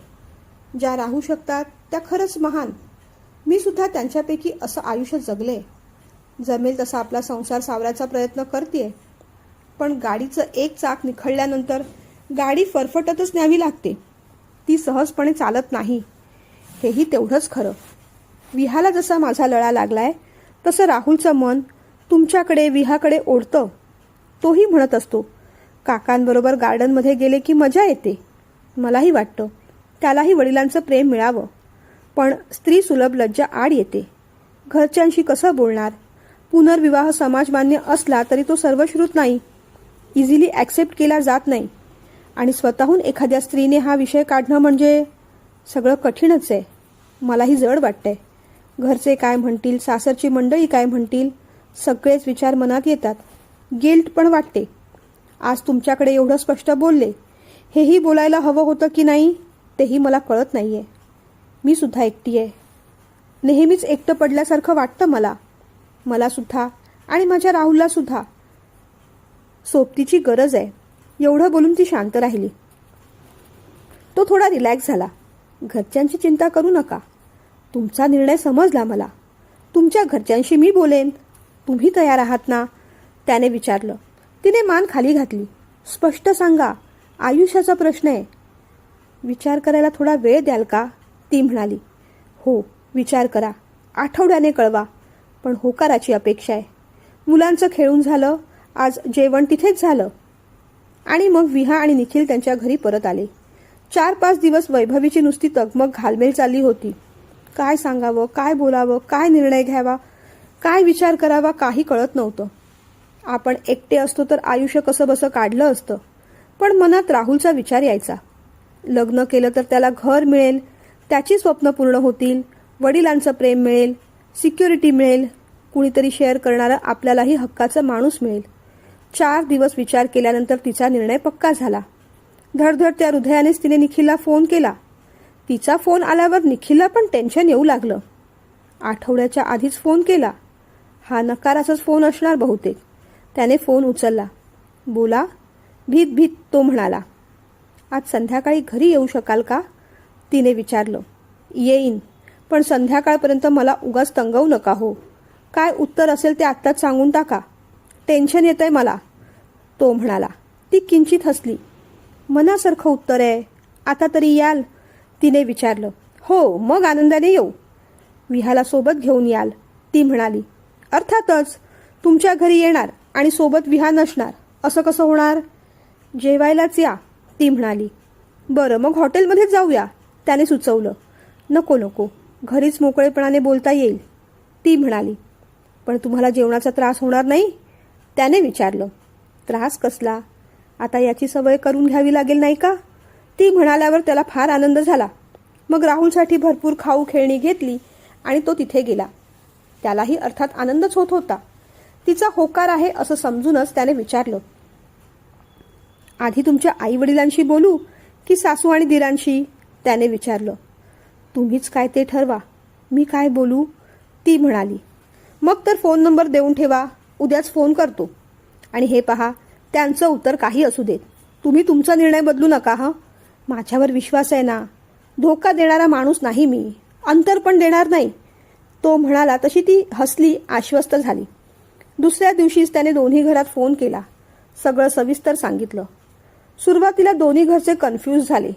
ज्या राहू शकतात त्या खरंच महान. मी सुद्धा त्यांच्यापैकी असं आयुष्य जगले. जमेल तसा आपला संसार सावरायचा प्रयत्न करते, पण गाडीचं एक चाक निखळल्यानंतर गाडी फरफटतच न्यावी लागते. ती सहजपणे चालत नाही. हेही तेवढंच खरं. विहाला जसा माझा लळा लागलाय तसं राहुलचं मन तुमच्याकडे विहाकडे ओढतं. तोही म्हणत असतो, काकांबरोबर गार्डनमध्ये गेले की मजा येते. मलाही वाटतं त्यालाही वडिलांचं प्रेम मिळावं, पण स्त्री सुलभ लज्जा आड येते. घरच्यांशी कसं बोलणार? पुनर्विवाह समाजमान्य असला तरी तो सर्वश्रुत नाही, इझिली ॲक्सेप्ट केला जात नाही. आणि स्वतःहून एखाद्या स्त्रीने हा विषय काढणं म्हणजे सगळं कठीणच आहे. मलाही जड वाटतंय. घरचे काय म्हणतील, सासरची मंडळी काय म्हणतील, सगळेच विचार मनात येतात. गिल्ट पण वाटते. आज तुमच्याकडे एवढं स्पष्ट बोलले, हेही बोलायला हवं होतं की नाही तेही मला कळत नाहीये. मी सुद्धा एकटी आहे. नेहमीच एकटं पडल्यासारखं वाटतं मला. मला सुद्धा आणि माझ्या राहुलला सुद्धा सोबतीची गरज आहे. एवढं बोलून ती शांत राहिली. तो थोडा रिलॅक्स झाला. घरच्यांची चिंता करू नका. तुमचा निर्णय समजला मला. तुमच्या घरच्यांशी मी बोलेन. तुम्ही तयार आहात ना? त्याने विचारलं. तिने मान खाली घातली. स्पष्ट सांगा, आयुष्याचा प्रश्न आहे. विचार करायला थोडा वेळ द्याल का? ती म्हणाली. हो, विचार करा. आठवड्याने कळवा. पण होकाराची अपेक्षा आहे. मुलांचं खेळून झालं. आज जेवण तिथेच झालं. आणि मग विहा आणि निखिल त्यांच्या घरी परत आले. 4-5 दिवस वैभवीची नुसती तगमग घालमेल चालली होती. काय सांगावं, काय बोलावं, काय निर्णय घ्यावा, काय विचार करावा काही कळत नव्हतं. आपण एकटे असतो तर आयुष्य कसं बसं काढलं असतं. पण मनात राहुलचा विचार यायचा. लग्न केलं तर त्याला घर मिळेल, त्याची स्वप्न पूर्ण होतील, वडिलांचं प्रेम मिळेल, सिक्युरिटी मिळेल, कुणीतरी शेअर करणारा आपल्यालाही हक्काचा माणूस मिळेल. 4 दिवस विचार केल्यानंतर तिचा निर्णय पक्का झाला. धडधडत्या हृदयानेच तिने निखिलला फोन केला. तिचा फोन आल्यावर निखिलला पण टेन्शन येऊ लागलं. आठवड्याच्या आधीच फोन केला. हा नकाराचाच फोन असणार बहुतेक. त्याने फोन उचलला. बोला. भीत भीत तो म्हणाला. आज संध्याकाळी घरी येऊ शकाल का? तिने विचारलं. येईन, पण संध्याकाळपर्यंत मला उगाच तंगवू नका हो. काय उत्तर असेल ते आत्ताच सांगून टाका. टेन्शन येतंय मला, तो म्हणाला. ती किंचित हसली. मनासारखं उत्तर आहे. आता तरी याल? तिने विचारलं. हो, मग आनंदाने येऊ. विहाला सोबत घेऊन याल? ती म्हणाली. अर्थातच. तुमच्या घरी येणार आणि सोबत विहा नसणार असं कसं होणार? जेवायलाच या, ती म्हणाली. बरं, मग हॉटेलमध्येच जाऊया, त्याने सुचवलं. नको नको, घरीच मोकळेपणाने बोलता येईल, ती म्हणाली. पण तुम्हाला जेवणाचा त्रास होणार नाही? त्याने विचारलं. त्रास कसला? आता याची सवय करून घ्यावी लागेल नाही का? ती म्हणाल्यावर त्याला फार आनंद झाला. मग राहुलसाठी भरपूर खाऊ खेळणी घेतली आणि तो तिथे गेला. त्यालाही अर्थात आनंदच होत होता. तिचा होकार आहे असं समजूनच त्याने विचारलं, आधी तुमच्या आई वडिलांशी बोलू की सासू आणि दिरांशी? त्याने विचारलं. तुम्हीच काय ते ठरवा, मी काय बोलू? ती म्हणाली. मग तर फोन नंबर देऊन ठेवा, उद्याच फोन करतो. आणि हे पहा, त्यांचं उत्तर काही असू देत, तुम्ही तुमचा निर्णय बदलू नका. माझ्यावर विश्वास आहे ना? धोका देणारा माणूस नाही मी, अंतर पण देणार नाही. तो म्हणाला तशी ती हसली, आश्वस्त झाली. दुसऱ्या दिवशीच त्याने दोन्ही घरात फोन केला. सगळं सविस्तर सांगितलं. सुरुवातीला दोन्ही घरचे कन्फ्यूज झाले,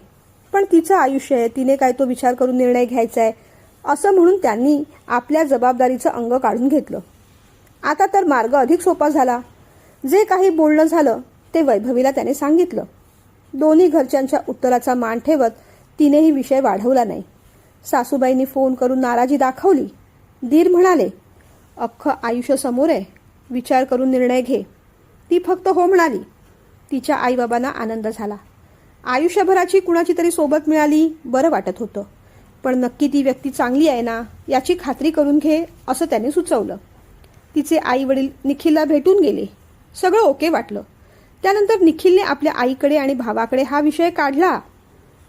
पण तिचं आयुष्य आहे, तिने काय तो विचार करून निर्णय घ्यायचा आहे असं म्हणून त्यांनी आपल्या जबाबदारीचं अंग काढून घेतलं. आता तर मार्ग अधिक सोपा झाला. जे काही बोलणं झालं ते वैभवीला त्याने सांगितलं. दोन्ही घरच्यांच्या उत्तराचा मान ठेवत तिनेही विषय वाढवला नाही. सासूबाईंनी फोन करून नाराजी दाखवली. दीर म्हणाले, अख्खं आयुष्य समोर आहे, विचार करून निर्णय घे. ती फक्त हो म्हणाली. तिच्या आईबाबांना आनंद झाला. आयुष्यभराची कुणाची तरी सोबत मिळाली, बरं वाटत होतं. पण नक्की ती व्यक्ती चांगली आहे ना याची खात्री करून घे असं त्याने सुचवलं. तिचे आई वडील निखिलला भेटून गेले. सगळं ओके वाटलं. त्यानंतर निखिलने आपल्या आईकडे आणि भावाकडे हा विषय काढला.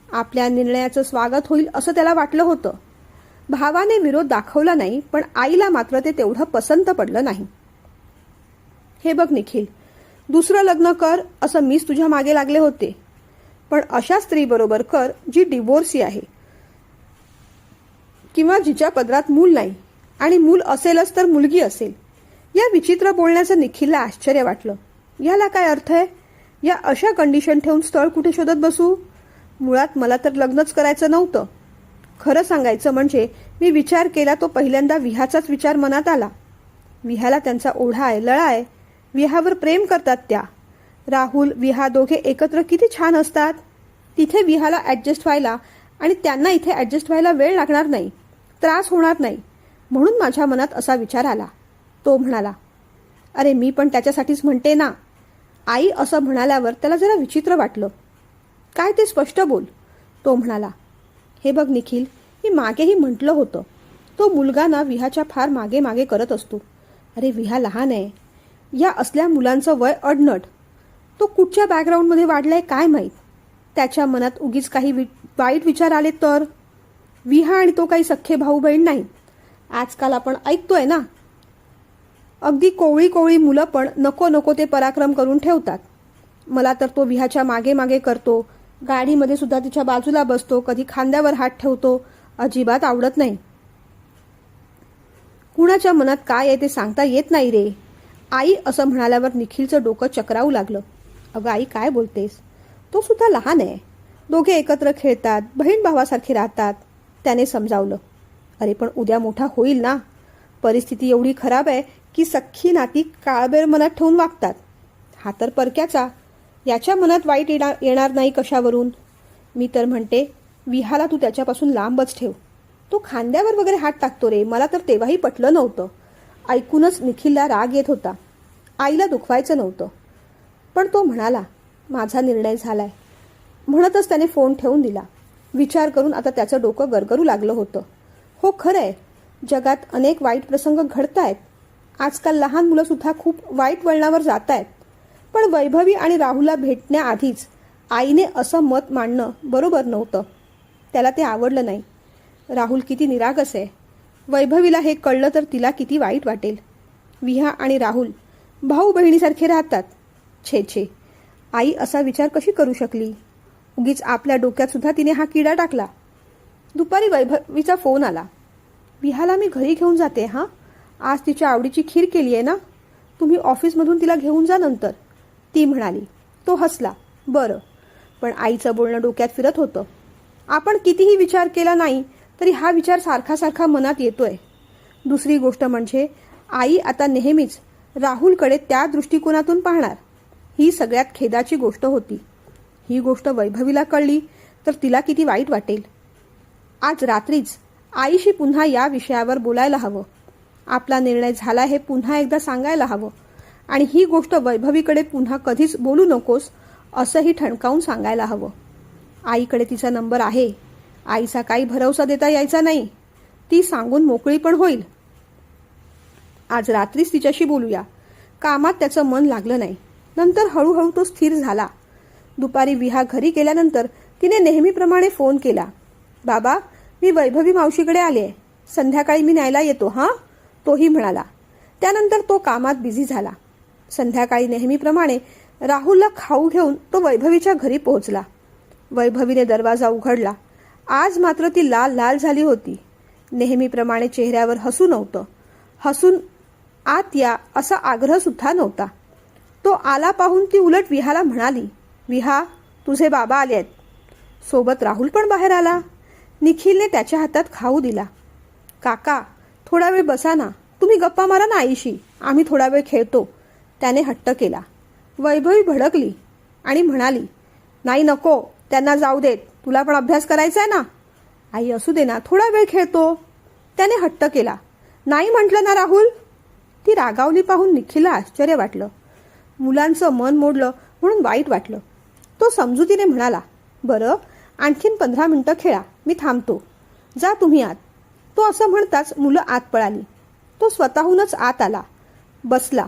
आपल्या निर्णयाचं स्वागत होईल असं त्याला वाटलं होतं. भावाने विरोध दाखवला नाही, पण आईला मात्र ते तेवढं पसंत पडलं नाही. हे बघ निखिल, दुसरं लग्न कर असं मीच तुझ्या मागे लागले होते, पण अशा स्त्रीबरोबर कर जी डिवोर्सी आहे किंवा जिच्या पदरात मूल नाही, आणि मूल असेलच तर मुलगी असेल. या विचित्र बोलण्याचं निखिलला आश्चर्य वाटलं. याला काय अर्थ आहे? या अशा कंडिशन ठेवून स्थळ कुठे शोधत बसू? मुळात मला तर लग्नच करायचं नव्हतं. खरं सांगायचं म्हणजे मी विचार केला तो पहिल्यांदा विहाचाच विचार मनात आला. विहाला त्यांचा ओढा आहे, लळा आहे. विहावर प्रेम करतात त्या. राहुल विहा दोघे एकत्र किती छान असतात. तिथे विहाला ॲडजस्ट व्हायला आणि त्यांना इथे ॲडजस्ट व्हायला वेळ लागणार नाही, त्रास होणार नाही, म्हणून माझ्या मनात असा विचार आला. तो म्हणाला, अरे मी पण त्याच्यासाठीच म्हणते ना. आई असं म्हणाल्यावर त्याला जरा विचित्र वाटलं. काय ते स्पष्ट बोल. तो म्हणाला, हे बघ निखिल, मी मागेही म्हटलं होतं, तो मुलगा ना विहाच्या फार मागे मागे करत असतो. अरे विहा लहान आहे. या असल्या मुलांचं वय अडनट. तो कुठच्या बॅकग्राऊंडमध्ये वाढलाय काय माहीत. त्याच्या मनात उगीच काही वाईट विचार आले तर. विहा आणि तो काही सख्खे भाऊ बहीण नाहीत. आजकाल आपण ऐकतोय ना, अगदी कोवळी कोवळी मुलं पण नको नको ते पराक्रम करून ठेवतात. मला तर तो विहाच्या मागे मागे करतो, गाडीमध्ये सुद्धा तिच्या बाजूला बसतो, कधी खांद्यावर हात ठेवतो. अजिबात आवडत नाही. कुणाच्या मनात काय आहे ते सांगता येत नाही रे. आई असं म्हणाल्यावर निखिलचं डोकं चक्रावू लागलं. अगं आई काय बोलतेस? तो सुद्धा लहान आहे. दोघे एकत्र खेळतात, बहीण भावासारखे राहतात. त्याने समजावलं. अरे पण उद्या मोठा होईल ना. परिस्थिती एवढी खराब आहे की सख्खी नाती काळबेर मनात ठेवून वागतात. हा तर परक्याचा, याच्या मनात वाईट येणार नाही कशावरून. मी तर म्हणते विहाला तू त्याच्यापासून लांबच ठेव. तो खांद्यावर वगैरे हात टाकतो रे. मला तर तेव्हाही पटलं नव्हतं. ऐकूनच निखिलला राग येत होता. आईला दुखवायचं नव्हतं, पण तो म्हणाला, माझा निर्णय झालाय. म्हणतच त्याने फोन ठेवून दिला. विचार करून आता त्याचं डोकं गरगरू लागलं होतं. हो खरंय, जगात अनेक वाईट प्रसंग घडतायत. आजकाल लहान मुलं सुद्धा खूप वाईट वळणावर जात आहेत. पण वैभवी आणि राहुलला भेटण्याआधीच आईने असं मत मांडणं बरोबर नव्हतं. त्याला ते आवडलं नाही. राहुल किती निरागस आहे. वैभवीला हे कळलं तर तिला किती वाईट वाटेल. विहा आणि राहुल भाऊ बहिणीसारखे राहतात. छे छे, आई असा विचार कशी करू शकली. उगीच आपल्या डोक्यात सुद्धा तिने हा किडा टाकला. दुपारी वैभवीचा फोन आला. विहाला मी घरी घेऊन जाते. आज तिच्या आवडीची खीर केली आहे ना. तुम्ही ऑफिसमधून तिला घेऊन जा नंतर, ती म्हणाली. तो हसला. बरं. पण आईचं बोलणं डोक्यात फिरत होतं. आपण कितीही विचार केला नाही तरी हा विचार सारखा सारखा मनात येतोय. दुसरी गोष्ट म्हणजे आई आता नेहमीच राहुलकडे त्या दृष्टिकोनातून पाहणार. ही सगळ्यात खेदाची गोष्ट होती. ही गोष्ट वैभवीला कळली तर तिला किती वाईट वाटेल. आज रात्रीच आईशी पुन्हा या विषयावर बोलायला हवं. आपला निर्णय झाला हे पुन्हा एकदा सांगायला हवं आणि ही गोष्ट वैभवीकडे पुन्हा कधीच बोलू नकोस असंही ठणकावून सांगायला हवं. आईकडे तिचा नंबर आहे. आईचा काही भरवसा देता यायचा नाही. ती सांगून मोकळी पण होईल. आज रात्रीच तिच्याशी बोलूया. कामात त्याचं मन लागलं नाही. नंतर हळूहळू तो स्थिर झाला. दुपारी विहा घरी गेल्यानंतर तिने नेहमीप्रमाणे फोन केला. बाबा, मी वैभवी मावशीकडे आले. संध्याकाळी मी न्यायला येतो हां, तोही म्हणाला. त्यानंतर तो कामात बिझी झाला. संध्याकाळी नेहमीप्रमाणे राहुलला खाऊ घेऊन तो वैभवीच्या घरी पोहोचला. वैभवीने दरवाजा उघडला. आज मात्र ती लाल लाल झाली होती. नेहमीप्रमाणे चेहऱ्यावर हसू नव्हतं. हसून आत या असा आग्रह सुद्धा नव्हता. तो आला पाहून ती उलट विहाला म्हणाली, विहा, तुझे बाबा आले आहेत. सोबत राहुल पण बाहेर आला. निखिलने त्याच्या हातात खाऊ दिला. काका, थोडा वेळ बसा ना. तुम्ही गप्पा मारा ना आईशी. आम्ही थोडा वेळ खेळतो. त्याने हट्ट केला. वैभवी भडकली आणि म्हणाली, नाही नको, त्यांना जाऊ देत. तुला पण अभ्यास करायचा आहे ना. आई, असू दे ना, थोडा वेळ खेळतो. त्याने हट्ट केला. नाही म्हटलं ना राहुल. ती रागावली पाहून निखिलला आश्चर्य वाटलं. मुलांचं मन मोडलं म्हणून वाईट वाटलं. तो समजुतीने म्हणाला, बरं, आणखीन 15 मिनिटं खेळा. मी थांबतो. जा तुम्ही आत. तो असं म्हणताच मुलं आत पळाली. तो स्वतःहूनच आत आला. बसला.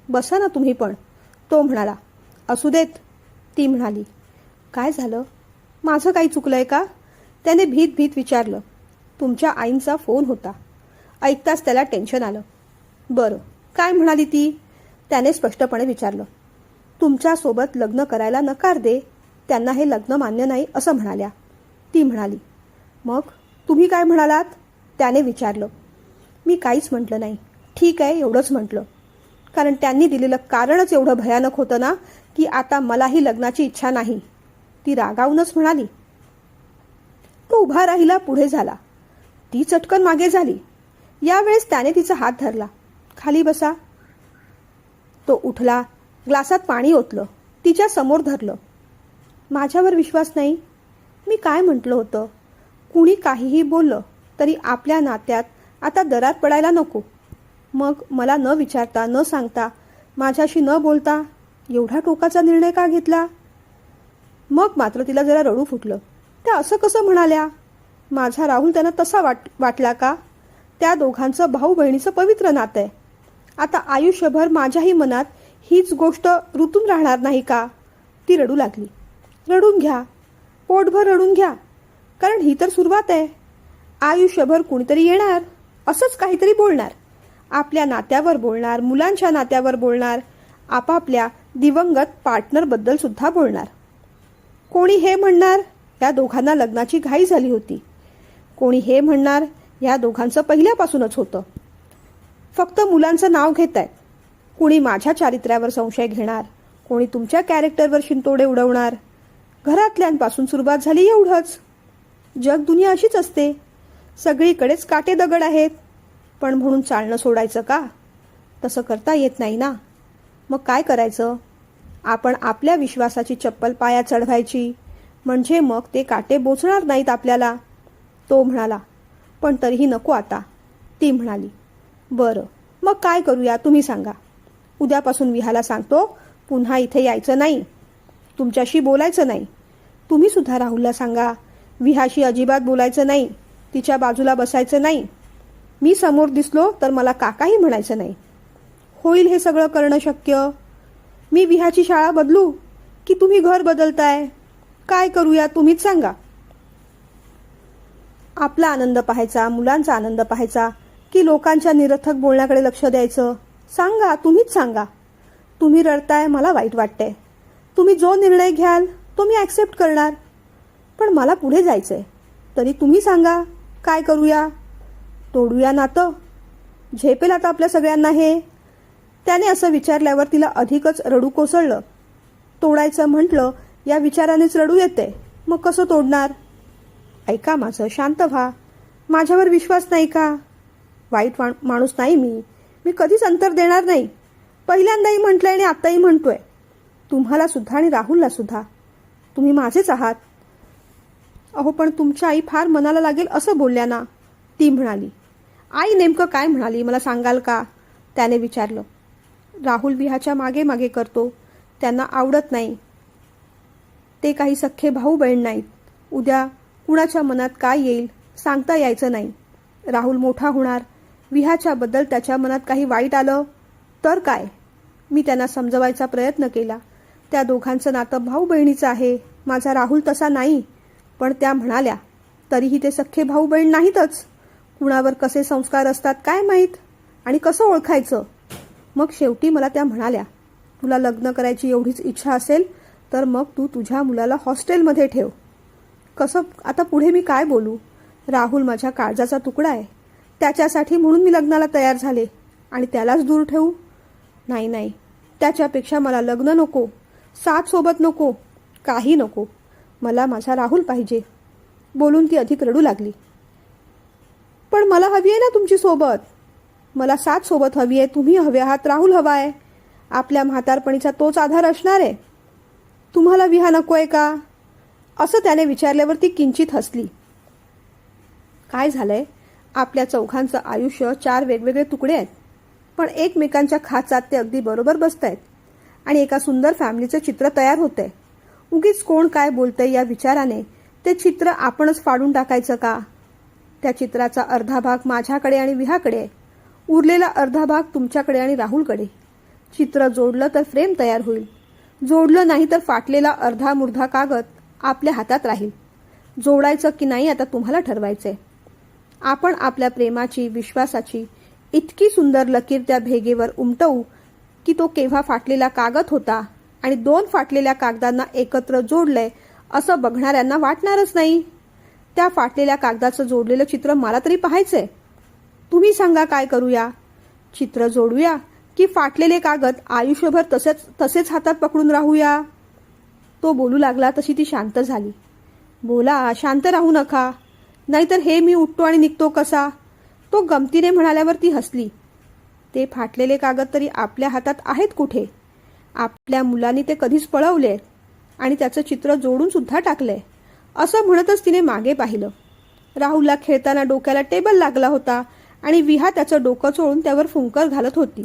बसा ना तुम्ही पण, तो म्हणाला. असू देत, ती म्हणाली. काय झालं? माझं काही चुकलंय का? त्याने भीत भीत विचारलं. तुमच्या आईंचा फोन होता. ऐकताच त्याला टेन्शन आलं. बरं, काय म्हणाली ती? त्याने स्पष्टपणे विचारलं. तुमच्यासोबत लग्न करायला नकार दे. त्यांना हे लग्न मान्य नाही असं म्हणाल्या. ती म्हणाली. मग तुम्ही काय म्हणालात? त्याने विचारलं. मी काहीच म्हटलं नाही. ठीक आहे एवढंच म्हटलं. कारण त्यांनी दिलेलं कारणच एवढं भयानक होतं ना की आता मलाही लग्नाची इच्छा नाही. ती रागावूनच म्हणाली. तो उभा राहिला, पुढे झाला. ती चटकन मागे झाली. यावेळेस त्याने तिचा हात धरला. खाली बसा. तो उठला. ग्लासात पाणी ओतलं. तिच्या समोर धरलं. माझ्यावर विश्वास नाही? मी काय म्हटलं होतं? कुणी काहीही बोललं तरी आपल्या नात्यात आता दरार पडायला नको. मग मला न विचारता, न सांगता, माझ्याशी न बोलता एवढा टोकाचा निर्णय का घेतला? मग मात्र तिला जरा रडू फुटलं. त्या असं कसं म्हणाल्या? माझा राहुल त्यांना तसा वाटला का? त्या दोघांचं भाऊ बहिणीचं पवित्र नातं आहे. आता आयुष्यभर माझ्याही मनात हीच गोष्ट रुतून राहणार नाही का? ती रडू लागली. रडून घ्या, पोटभर रडून घ्या. कारण ही तर सुरुवात आहे. आयुष्यभर कुणीतरी येणार, असंच काहीतरी बोलणार. आपल्या नात्यावर बोलणार, मुलांच्या नात्यावर बोलणार, आपापल्या दिवंगत पार्टनरबद्दल सुद्धा बोलणार. कोणी हे म्हणणार, या दोघांना लग्नाची घाई झाली होती. कोणी हे म्हणणार, या दोघांचं पहिल्यापासूनच होतं. फक्त मुलांचं नाव घेत आहेत. कोणी माझ्या चारित्र्यावर संशय घेणार, कोणी तुमच्या कॅरेक्टरवर शिंतोडे उडवणार. घरातल्यांपासून सुरुवात झाली एवढंच. जग दुनिया अशीच असते. सगळीकडेच काटे दगड आहेत. पण म्हणून चालणं सोडायचं का? तसं करता येत नाही ना. मग काय करायचं? आपण आपल्या विश्वासाची चप्पल पायात चढवायची. म्हणजे मग ते काटे बोचणार नाहीत आपल्याला. तो म्हणाला. पण तरीही नको आता. ती म्हणाली. बरं, मग काय करूया तुम्ही सांगा. उद्यापासून विहाला सांगतो पुन्हा इथे यायचं नाही. तुमच्याशी बोलायचं नाही. तुम्ही सुद्धा राहुलला सांगा. विहाशी अजिबात बोलायचं नाही. तिच्या बाजूला बसायचं नाही. मी समोर दिसलो तर मला काकाही म्हणायचं नाही. होईल हे सगळं करणं शक्य? मी विहाची शाळा बदलू की तुम्ही घर बदलताय? काय करूया तुम्हीच सांगा. आपला आनंद पाहायचा, मुलांचा आनंद पाहायचा की लोकांच्या निरर्थक बोलण्याकडे लक्ष द्यायचं? सांगा, तुम्हीच सांगा. तुम्ही रडताय, मला वाईट वाटतंय. तुम्ही जो निर्णय घ्याल तो मी ॲक्सेप्ट करणार. पण मला पुढे जायचंय. तरी तुम्ही सांगा, काय करूया? तोडूया नातं? झेपेल आता आपल्या सगळ्यांना हे? त्याने असं विचारल्यावर तिला अधिकच रडू कोसळलं. तोडायचं म्हटलं या विचारानेच रडू येते. मग कसं तोडणार? ऐका माझं, शांत व्हा. माझ्यावर विश्वास नाही का? वाईट माणूस नाही मी. मी कधीच अंतर देणार नाही. पहिल्यांदाही म्हटलंय आणि आत्ताही म्हणतोय. तुम्हाला सुद्धा आणि राहुलला सुद्धा. तुम्ही माझेच आहात. अहो पण तुमच्या आई फार मनाला लागेल असं बोलल्या ना. ती म्हणाली. आई नेमकं काय म्हणाली मला सांगाल का? त्याने विचारलं. राहुल विहाच्या मागे मागे करतो. त्यांना आवडत नाही. ते काही सख्खे भाऊ बहीण नाहीत. उद्या कुणाच्या मनात काय येईल सांगता यायचं नाही. राहुल मोठा होणार, विहाच्याबद्दल त्याच्या मनात काही वाईट आलं तर काय? मी त्यांना समजवायचा प्रयत्न केला. त्या दोघांचं नातं भाऊ बहिणीचं आहे. माझा राहुल तसा नाही. पण त्या म्हणाल्या, तरीही ते सख्खे भाऊ बहीण नाहीतच. कुणावर कसे संस्कार असतात काय माहीत, आणि कसं ओळखायचं? मग शेवटी मला त्या म्हणाल्या, तुला लग्न करायची एवढीच इच्छा असेल तर मग तू तुझ्या मुलाला हॉस्टेलमध्ये ठेव. कसं आता पुढे मी काय बोलू? राहुल माझ्या काळजाचा तुकडा आहे. त्याच्यासाठी म्हणून मी लग्नाला तयार झाले आणि त्यालाच दूर ठेवू? नाही नाही, त्याच्यापेक्षा मला लग्न नको, साथ सोबत नको, काही नको. मला माझा राहुल पाहिजे. बोलून ती अधिक रडू लागली. पण मला हवी आहे ना तुमची सोबत. मला साथ सोबत हवी आहे. तुम्ही हवे आहात, राहुल हवा आहे. आपल्या म्हातारपणीचा तोच आधार असणार आहे. तुम्हाला विहा नको आहे का? असं त्याने विचारल्यावर ती किंचित हसली. काय झालंय, आपल्या चौघांचं आयुष्य 4 वेगवेगळे तुकडे आहेत, पण एकमेकांच्या खाचात ते अगदी बरोबर बसत आहेत आणि एका सुंदर फॅमिलीचं चित्र तयार होतंय. उगीच कोण काय बोलतंय या विचाराने ते चित्र आपणच फाडून टाकायचं का? त्या चित्राचा अर्धा भाग माझ्याकडे आणि विहाकडे आहे. उरलेला अर्धा भाग तुमच्याकडे आणि राहुलकडे. चित्र जोडलं तर फ्रेम तयार होईल. जोडलं नाही तर फाटलेला अर्धा मुर्धा कागद आपल्या हातात राहील. जोडायचं की नाही आता तुम्हाला ठरवायचंय. आपण आपल्या प्रेमाची, विश्वासाची इतकी सुंदर लकीर त्या भेगेवर उमटवू की तो केव्हा फाटलेला कागद होता आणि 2 फाटलेल्या कागदांना एकत्र जोडलंय असं बघणाऱ्यांना वाटणारच नाही. त्या फाटलेल्या कागदाचं जोडलेलं चित्र मला तरी पाहायचंय. तुम्ही सांगा काय करूया? चित्र जोडूया की फाटलेले कागद आयुष्यभर तसेच हातात पकडून राहूया? तो बोलू लागला तशी ती शांत झाली. बोला, शांत राहू नका, नाहीतर हे मी उठतो आणि निघतो कसा? तो गमतीने म्हणाल्यावर ती हसली. ते फाटलेले कागद तरी आपल्या हातात आहेत कुठे? आपल्या मुलांनी ते कधीच पळवले आणि त्याचं चित्र जोडून सुद्धा टाकलंय. असं म्हणतच तिने मागे पाहिलं. राहुलला खेळताना डोक्याला टेबल लागला होता आणि विहा त्याचं डोकं चोळून त्यावर फुंकर घालत होती.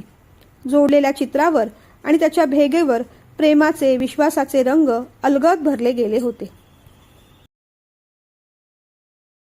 जोडलेल्या चित्रावर आणि त्याच्या भेगेवर प्रेमाचे, विश्वासाचे रंग अलगद भरले गेले होते.